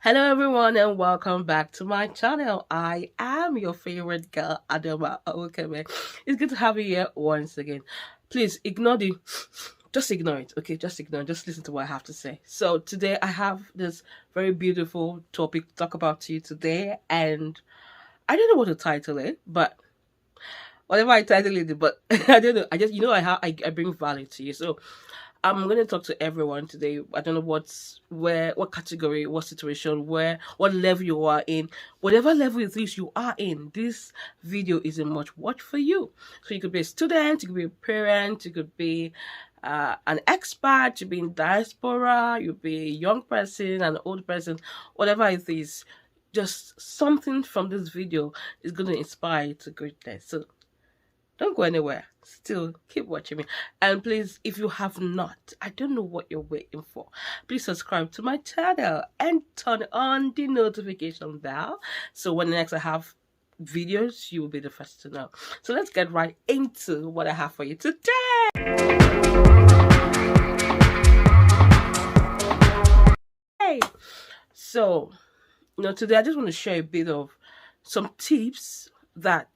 Hello everyone and welcome back to my channel. I am your favorite girl, Adama. Okay, man. It's good to have you here once again. Please ignore the just ignore it, okay? Just ignore it. Just listen to what I have to say. So today I have this very beautiful topic to talk about to you today, and I don't know what to title it, but whatever I title it, but I don't know. I just I bring value to you. So I'm going to talk to everyone today. I don't know what category, what situation, what level you are in. Whatever level it is you are in, this video is a much watch for you. So you could be a student, you could be a parent, you could be an expert, you could be in diaspora, you could be a young person, an old person, whatever it is. Just something from this video is going to inspire you to greatness. So don't go anywhere. Still keep watching me. And please, if you have not, I don't know what you're waiting for. Please subscribe to my channel and turn on the notification bell. So when next I have videos, you will be the first to know. So let's get right into what I have for you today. Hey, so today I just want to share a bit of some tips that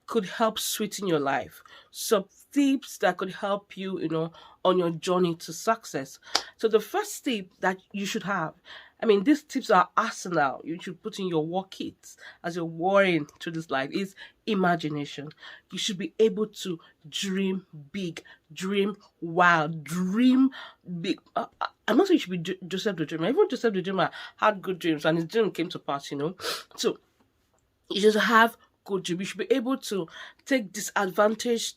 could help sweeten your life. Some tips that could help you, on your journey to success. So the first tip that you should have, these tips are arsenal. You should put in your work kit as you're warring through this life is imagination. You should be able to dream big, dream wild, dream big. I'm not saying you should be Joseph the Dreamer. Even Joseph the Dreamer had good dreams and his dream came to pass, So you should have good dream. You should be able to take disadvantageous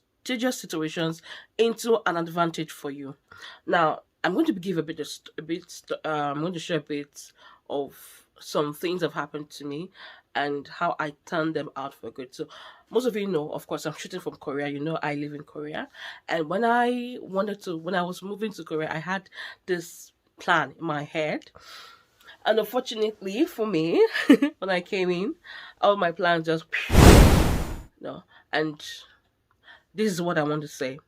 situations into an advantage for you. Now, I'm going to give I'm going to share a bit of some things that have happened to me and how I turned them out for good. So most of you know, of course, I'm shooting from Korea. I live in Korea, and when I was moving to Korea, I had this plan in my head. And unfortunately for me, when I came in, all my plans just and this is what I want to say.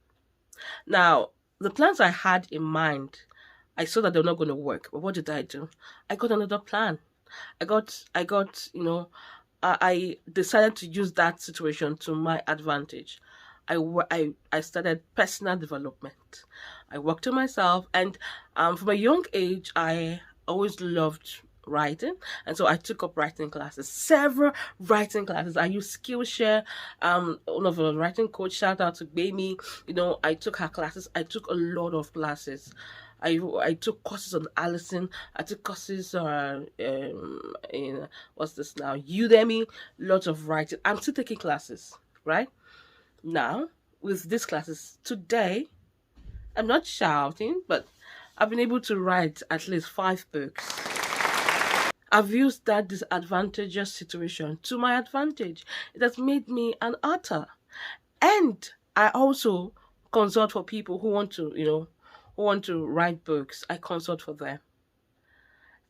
Now, the plans I had in mind, I saw that they're not going to work. But what did I do? I got another plan. I decided to use that situation to my advantage. I started personal development. I worked on myself, and from a young age, I always loved writing, and so I took up writing classes, several writing classes. I used Skillshare. One of the writing coach, shout out to Baby. I took her classes. I took a lot of classes. I took courses on Allison. I took courses in what's this now, Udemy. Lots of writing. I'm still taking classes right now with these classes. Today, I'm not shouting, but I've been able to write at least 5 books. I've used that disadvantageous situation to my advantage. It has made me an author. And I also consult for people who want to write books. I consult for them.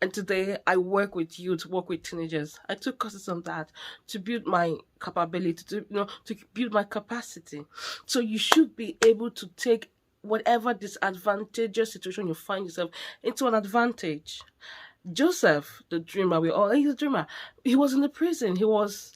And today I work with youth, work with teenagers. I took courses on that to build my capability, to build my capacity. So you should be able to take whatever disadvantageous situation you find yourself into an advantage. Joseph, the dreamer, he's a dreamer. He was in the prison. He was,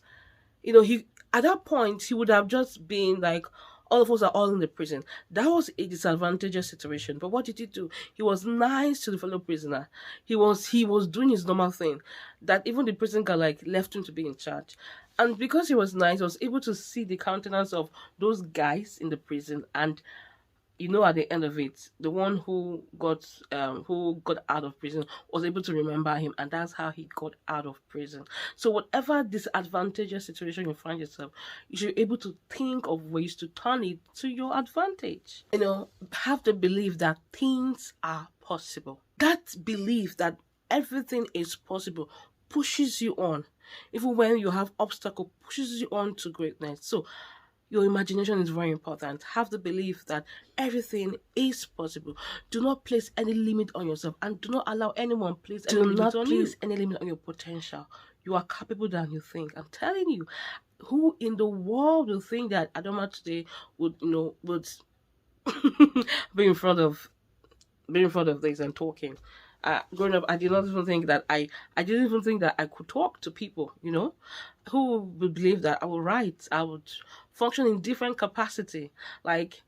he at that point he would have just been like, all of us are all in the prison. That was a disadvantageous situation. But what did he do? He was nice to the fellow prisoner. He was doing his normal thing. That even the prison guard left him to be in charge. And because he was nice, he was able to see the countenance of those guys in the prison, and at the end of it, the one who got out of prison was able to remember him, and that's how he got out of prison. So whatever disadvantageous situation you find yourself, you should be able to think of ways to turn it to your advantage. Have the belief that things are possible. That belief that everything is possible pushes you on. Even when you have obstacle, pushes you on to greatness. So your imagination is very important. Have the belief that everything is possible. Do not place any limit on yourself, and do not allow anyone place any limit on your potential. You are capable than you think. I'm telling you, who in the world will think that Adoma today would be in front of this and talking? Growing up, I did not even think that I didn't even think that I could talk to people, who would believe that I would write, I would function in different capacity, like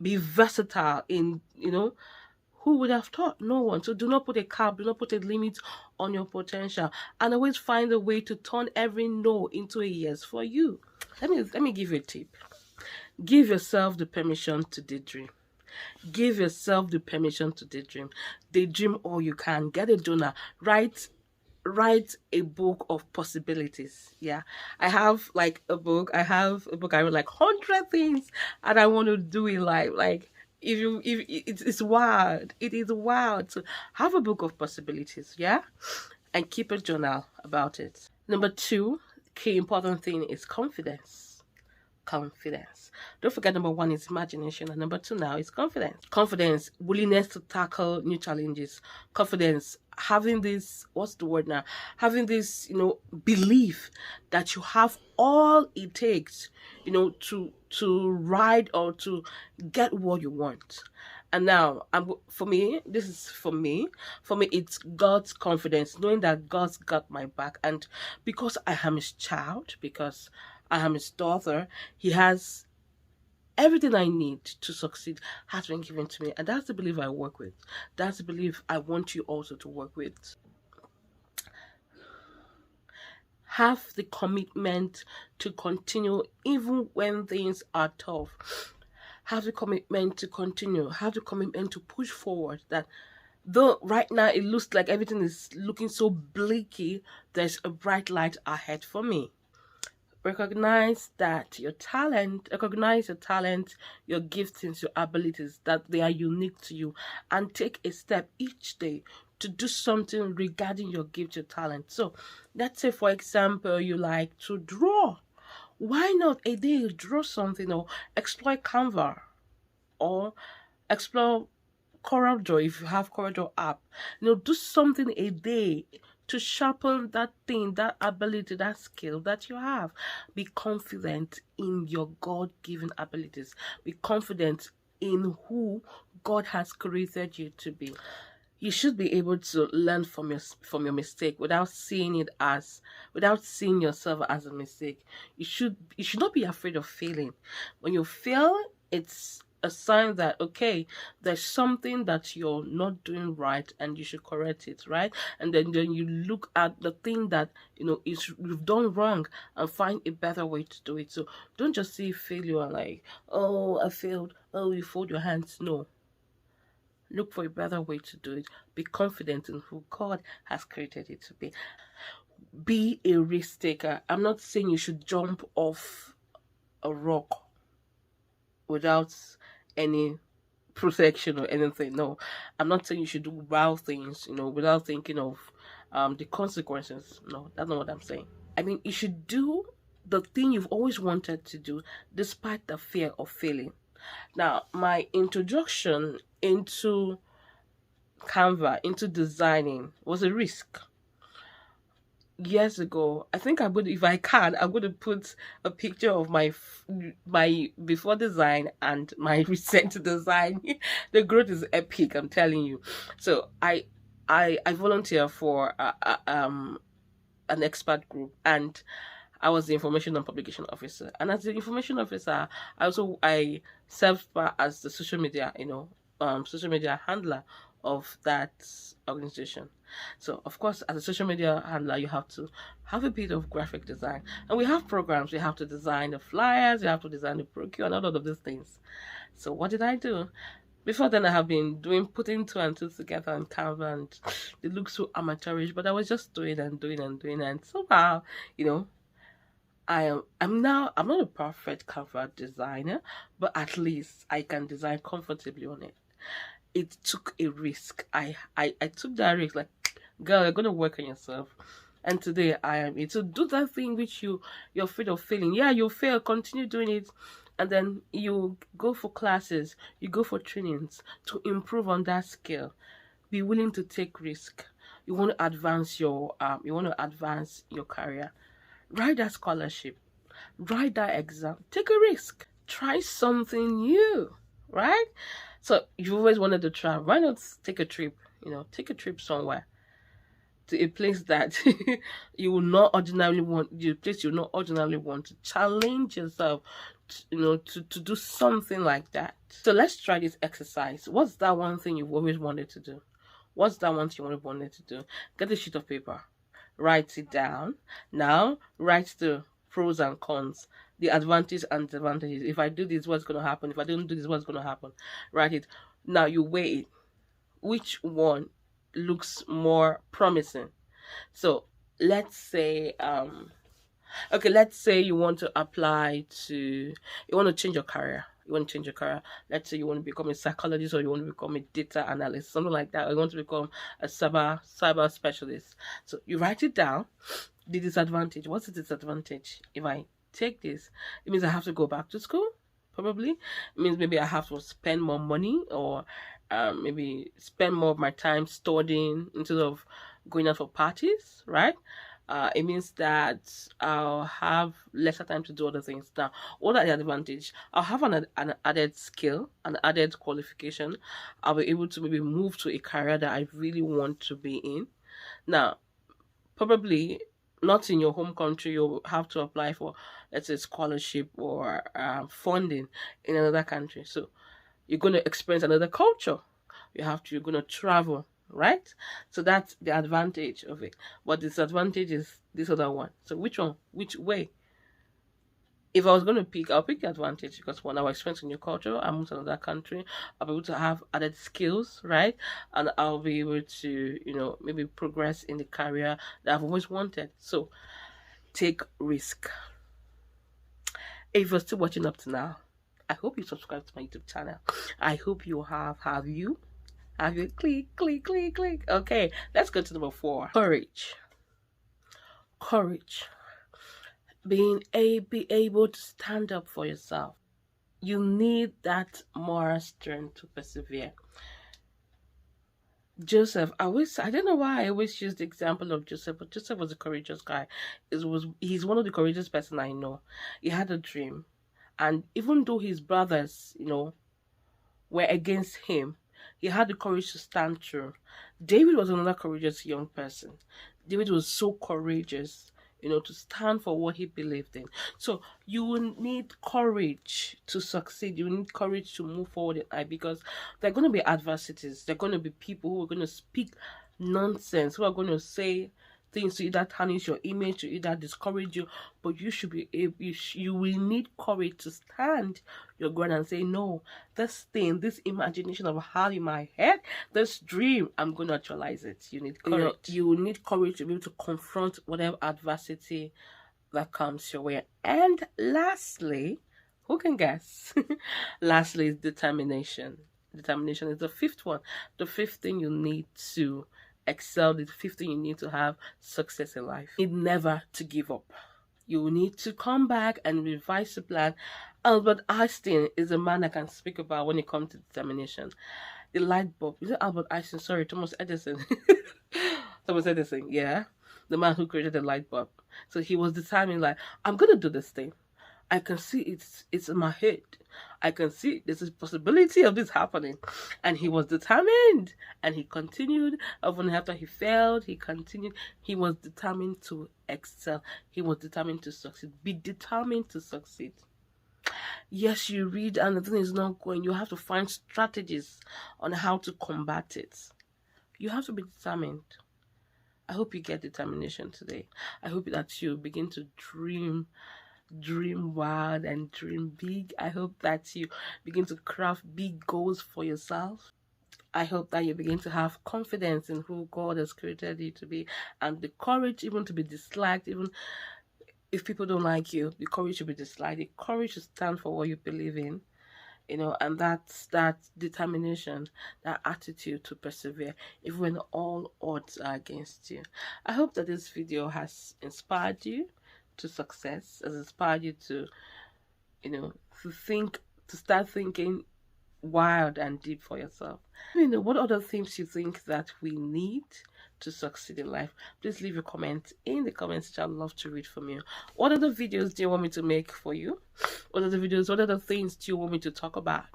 be versatile in, who would have thought? No one. So do not put a cap, do not put a limit on your potential, and always find a way to turn every no into a yes for you. Let me give you a tip. Give yourself the permission to daydream. Give yourself the permission to daydream. Daydream all you can. Get a journal. Write a book of possibilities. Yeah, I have a book. I wrote like 100 things, and I want to do in life. Like, if it's wild. It is wild to have a book of possibilities. Yeah, and keep a journal about it. Number two, key important thing is confidence. Confidence. Don't forget, number one is imagination, and number two now is confidence. Confidence, willingness to tackle new challenges. Confidence, having this, what's the word now? Having this, belief that you have all it takes, to ride or to get what you want. And now, for me, it's God's confidence, knowing that God's got my back. And because I am his child, because I am his daughter, he has everything I need to succeed has been given to me. And that's the belief I work with. That's the belief I want you also to work with. Have the commitment to continue even when things are tough. Have the commitment to continue. Have the commitment to push forward. That though right now it looks like everything is looking so bleaky, there's a bright light ahead for me. Recognize your talent, your giftings, your abilities, that they are unique to you, and take a step each day to do something regarding your gift, your talent. So let's say, for example, you like to draw. Why not a day draw something, or explore Canva, or explore CorelDRAW if you have CorelDRAW app. Do something a day to sharpen that thing, that ability, that skill that you have. Be confident in your God-given abilities. Be confident in who God has created you to be. You should be able to learn from your mistake without seeing yourself as a mistake. You should not be afraid of failing. When you fail, it's a sign that, okay, there's something that you're not doing right and you should correct it, right? And then you look at the thing that you've done wrong and find a better way to do it. So don't just see failure and like, oh, I failed, oh, you fold your hands. No, look for a better way to do it. Be confident in who God has created you to be. Be a risk taker. I'm not saying you should jump off a rock without any protection or anything. No, I'm not saying you should do wild things, without thinking of the consequences. No, that's not what I'm saying. I mean, you should do the thing you've always wanted to do despite the fear of failing. Now, my introduction into Canva, into designing, was a risk. Years ago, I think I'm going to put a picture of my before design and my recent design. The growth is epic, I'm telling you. So I volunteer for an expert group, and I was the information and publication officer. And as the information officer, I served as the social media handler of that organization. So of course, as a social media handler, you have to have a bit of graphic design, and we have programs. We have to design the flyers, we have to design the brochure, and all of these things. So what did I do? Before then, I have been putting two and two together on Canva, and it looks so amateurish. But I was just doing, and somehow, I'm not a perfect Canva designer, but at least I can design comfortably on it. It took a risk. I took that risk. Like, girl, you're gonna work on yourself. And today I am able to do that thing which you're afraid of failing. Yeah, you'll fail, continue doing it, and then you go for classes, you go for trainings to improve on that skill. Be willing to take risk. You want to advance your career. Write that scholarship, write that exam, take a risk, try something new, right? So you've always wanted to travel. Why not take a trip? take a trip somewhere to a place that you will not ordinarily want, the place you will not ordinarily want to challenge yourself, to do something like that. So let's try this exercise. What's that one thing you've always wanted to do? What's that one thing you always wanted to do? Get a sheet of paper, write it down. Now, write the pros and cons, the advantages and disadvantages. If I do this, what's going to happen? If I don't do this, what's going to happen? Write it. Now, you weigh it. Which one looks more promising? So, let's say, okay, let's say you want to you want to change your career. You want to change your career. Let's say you want to become a psychologist, or you want to become a data analyst, something like that. Or you want to become a cyber specialist. So you write it down. The disadvantage. What's the disadvantage? If I take this, it means I have to go back to school. Probably. It means maybe I have to spend more money, or maybe spend more of my time studying instead of going out for parties, right? It means that I'll have lesser time to do other things. Now, what are the advantage? I'll have an added skill, an added qualification. I'll be able to maybe move to a career that I really want to be in. Now, probably not in your home country, you'll have to apply for, let's say, scholarship or funding in another country. So you're going to experience another culture. You're going to travel, right? So that's the advantage of it. But the disadvantage is this other one. So which one? Which way? If I was going to pick, I'll pick the advantage, because when I experience a new culture, I move to another country, I'll be able to have added skills, right? And I'll be able to, maybe progress in the career that I've always wanted. So take risk. If you're still watching up to now, I hope you subscribe to my YouTube channel. I hope you have you click. Okay, let's go to number 4. Courage. Be able to stand up for yourself. You need that moral strength to persevere. Joseph, I don't know why I always use the example of Joseph, but Joseph was a courageous guy. He's one of the courageous person I know. He had a dream, and even though his brothers, were against him, he had the courage to stand true. David was another courageous young person. David was so courageous, to stand for what he believed in. So you will need courage to succeed. You need courage to move forward in life, because there are going to be adversities. There are going to be people who are going to speak nonsense, who are going to say things to either tarnish your image, to either discourage you. But you should be able, you will need courage to stand your ground and say, no, this imagination of how in my head, this dream, I'm going to actualize it. You need courage. You will need courage to be able to confront whatever adversity that comes your way. And lastly, who can guess? Lastly is determination. Determination is the 5th one. The 5th thing you need to excel, the 5th thing you need to have success in life. You need never to give up. You need to come back and revise the plan. Albert Einstein is a man I can speak about when it comes to determination. The light bulb. Is it Albert Einstein? Sorry, Thomas Edison. Thomas Edison, yeah. The man who created the light bulb. So he was determined, like, I'm going to do this thing. I can see it's in my head. I can see there's a possibility of this happening. And he was determined. And he continued. Even after he failed, he continued. He was determined to excel. He was determined to succeed. Be determined to succeed. Yes, you read and the thing is not going. You have to find strategies on how to combat it. You have to be determined. I hope you get determination today. I hope that you begin to dream wild and dream big. I hope that you begin to craft big goals for yourself. I hope that you begin to have confidence in who God has created you to be, and the courage even to be disliked, even if people don't like you, the courage to be disliked, the courage to stand for what you believe in, and that's that determination, that attitude to persevere, even when all odds are against you. I hope that this video has inspired you to success, has inspired you to, to start thinking wild and deep for yourself. What other things you think that we need to succeed in life? Please leave your comment in the comments section. I'd love to read from you. What other videos do you want me to make for you? What are the videos? What other things do you want me to talk about?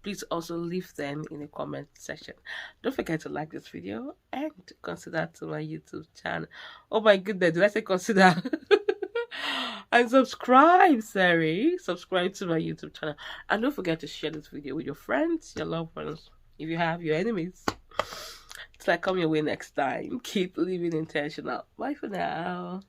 Please also leave them in the comment section. Don't forget to like this video and consider to my YouTube channel. Oh my goodness, did I say consider? And subscribe, sorry. Subscribe to my YouTube channel. And don't forget to share this video with your friends, your loved ones, if you have your enemies. Till I come your way next time. Keep living intentional. Bye for now.